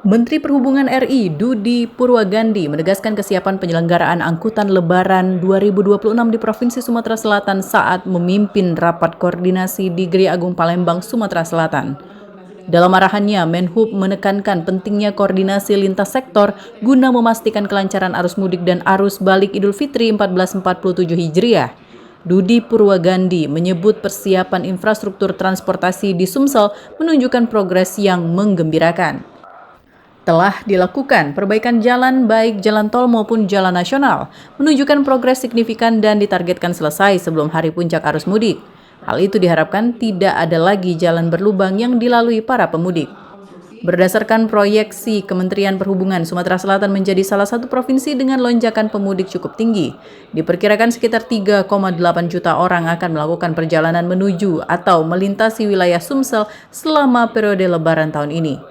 Menteri Perhubungan RI Dudi Purwagandi menegaskan kesiapan penyelenggaraan angkutan Lebaran 2026 di Provinsi Sumatera Selatan saat memimpin rapat koordinasi di Geri Agung Palembang, Sumatera Selatan. Dalam arahannya, Menhub menekankan pentingnya koordinasi lintas sektor guna memastikan kelancaran arus mudik dan arus balik Idul Fitri 1447 Hijriah. Dudi Purwagandi menyebut persiapan infrastruktur transportasi di Sumsel menunjukkan progres yang menggembirakan. Telah dilakukan perbaikan jalan baik jalan tol maupun jalan nasional, menunjukkan progres signifikan dan ditargetkan selesai sebelum hari puncak arus mudik. Hal itu diharapkan tidak ada lagi jalan berlubang yang dilalui para pemudik. Berdasarkan proyeksi Kementerian Perhubungan, Sumatera Selatan menjadi salah satu provinsi dengan lonjakan pemudik cukup tinggi. Diperkirakan sekitar 3,8 juta orang akan melakukan perjalanan menuju atau melintasi wilayah Sumsel selama periode Lebaran tahun ini.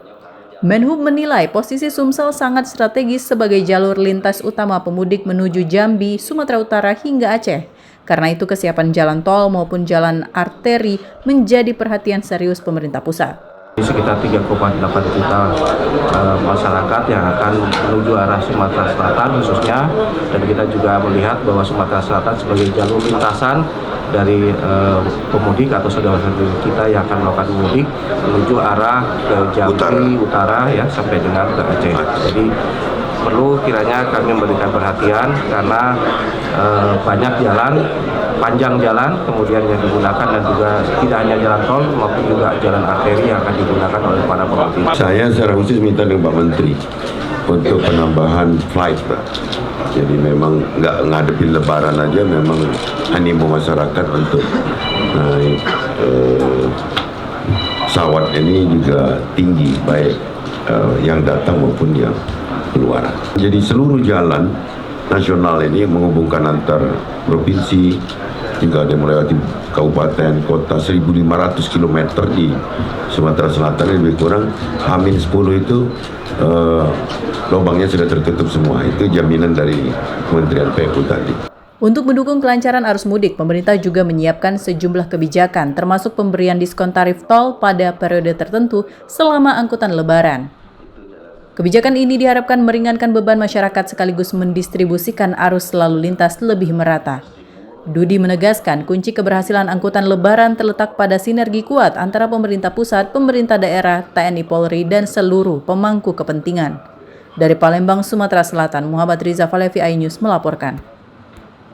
Menhub menilai posisi Sumsel sangat strategis sebagai jalur lintas utama pemudik menuju Jambi, Sumatera Utara hingga Aceh. Karena itu kesiapan jalan tol maupun jalan arteri menjadi perhatian serius pemerintah pusat. Sekitar 3,8 juta masyarakat yang akan menuju arah Sumatera Selatan khususnya, dan kita juga melihat bahwa Sumatera Selatan sebagai jalur lintasan dari pemudik atau saudara-saudara kita yang akan melakukan mudik menuju arah ke Jambi Utara ya sampai dengan ke Aceh. Jadi perlu kiranya kami memberikan perhatian karena banyak jalan, panjang jalan kemudian yang digunakan, dan juga tidak hanya jalan tol maupun juga jalan arteri yang akan digunakan oleh para pemudik. Saya secara khusus minta dengan Pak Menteri untuk penambahan flight, Pak. Jadi memang nggak ngadepin Lebaran aja, memang animo masyarakat untuk naik pesawat ini juga tinggi, baik yang datang maupun yang keluar. Jadi seluruh jalan nasional ini menghubungkan antar provinsi, juga ada melewati kabupaten, kota 1.500 km di Sumatera Selatan, lebih kurang H-10 itu lubangnya sudah tertutup semua. Itu jaminan dari Kementerian PU tadi. Untuk mendukung kelancaran arus mudik, pemerintah juga menyiapkan sejumlah kebijakan, termasuk pemberian diskon tarif tol pada periode tertentu selama angkutan Lebaran. Kebijakan ini diharapkan meringankan beban masyarakat sekaligus mendistribusikan arus lalu lintas lebih merata. Dudi menegaskan kunci keberhasilan angkutan Lebaran terletak pada sinergi kuat antara pemerintah pusat, pemerintah daerah, TNI Polri, dan seluruh pemangku kepentingan. Dari Palembang, Sumatera Selatan, Muhammad Riza Falevi, iNews melaporkan.